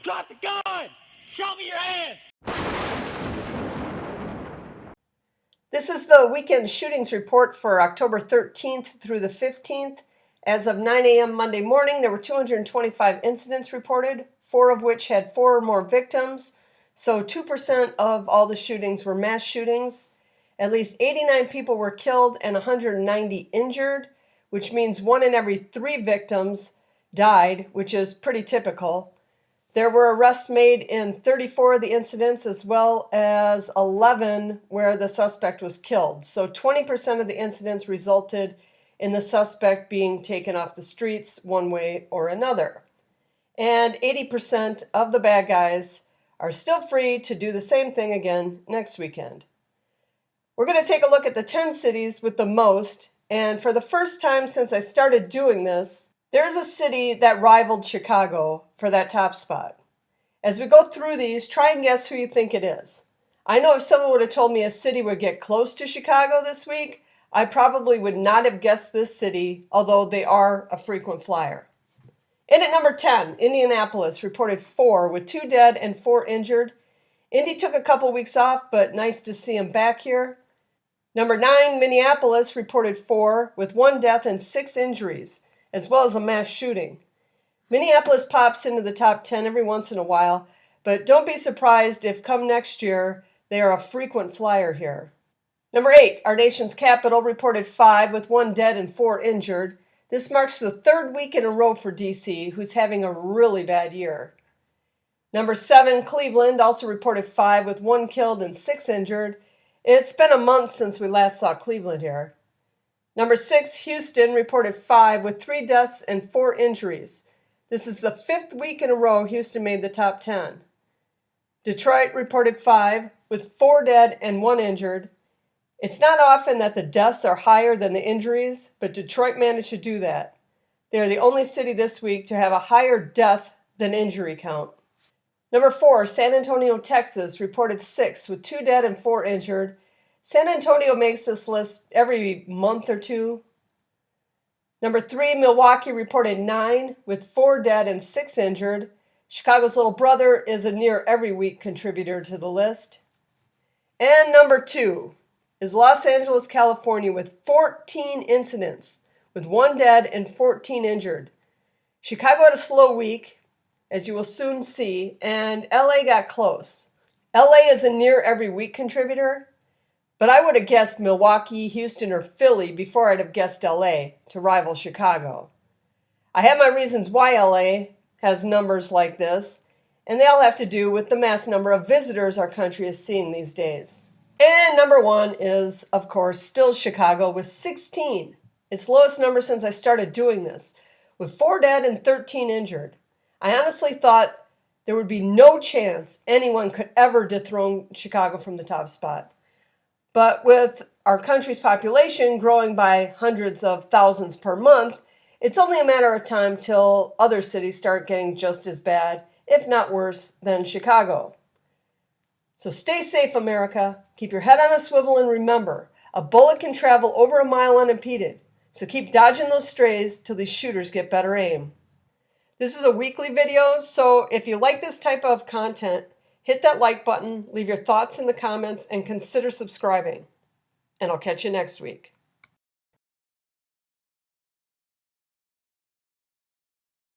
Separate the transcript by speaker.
Speaker 1: Drop the gun! Show me your hands!
Speaker 2: This is the weekend shootings report for October 13th through the 15th. As of 9 a.m. Monday morning, there were 225 incidents reported, 4 of which had 4 or more victims. So 2% of all the shootings were mass shootings. At least 89 people were killed and 190 injured, which means 1 in every 3 victims died, which is pretty typical. There were arrests made in 34 of the incidents, as well as 11 where the suspect was killed. So 20% of the incidents resulted in the suspect being taken off the streets one way or another. And 80% of the bad guys are still free to do the same thing again next weekend. We're going to take a look at the 10 cities with the most, and for the first time since I started doing this, there's a city that rivaled Chicago for that top spot. As we go through these, try and guess who you think it is. I know if someone would have told me a city would get close to Chicago this week, I probably would not have guessed this city, although they are a frequent flyer. In at number 10, Indianapolis reported 4 with 2 dead and 4 injured. Indy took a couple weeks off, but nice to see him back here. Number 9, Minneapolis reported 4 with 1 death and 6 injuries, as well as a mass shooting. Minneapolis pops into the top 10 every once in a while, but don't be surprised if come next year they are a frequent flyer here. Number 8, our nation's capital reported 5 with 1 dead and 4 injured. This marks the 3rd week in a row for DC, who's having a really bad year. Number 7, Cleveland also reported 5 with 1 killed and 6 injured. It's been a month since we last saw Cleveland here. Number 6, Houston reported 5 with 3 deaths and 4 injuries. This is the 5th week in a row Houston made the top 10. Detroit reported 5 with 4 dead and 1 injured. It's not often that the deaths are higher than the injuries, but Detroit managed to do that. They are the only city this week to have a higher death than injury count. Number 4, San Antonio, Texas reported 6 with 2 dead and 4 injured. San Antonio makes this list every month or two. Number 3, Milwaukee reported 9 with 4 dead and 6 injured. Chicago's little brother is a near every week contributor to the list. And number 2 is Los Angeles, California with 14 incidents with 1 dead and 14 injured. Chicago had a slow week, as you will soon see, and LA got close. LA is a near every week contributor, but I would have guessed Milwaukee, Houston, or Philly before I'd have guessed LA to rival Chicago. I have my reasons why LA has numbers like this, and they all have to do with the mass number of visitors our country is seeing these days. And number 1 is, of course, still Chicago with 16. Its lowest number since I started doing this, with 4 dead and 13 injured. I honestly thought there would be no chance anyone could ever dethrone Chicago from the top spot. But with our country's population growing by hundreds of thousands per month, it's only a matter of time till other cities start getting just as bad, if not worse, than Chicago. So stay safe, America. Keep your head on a swivel and remember, a bullet can travel over a mile unimpeded. So keep dodging those strays till these shooters get better aim. This is a weekly video, so if you like this type of content, hit that like button, leave your thoughts in the comments, and consider subscribing. And I'll catch you next week.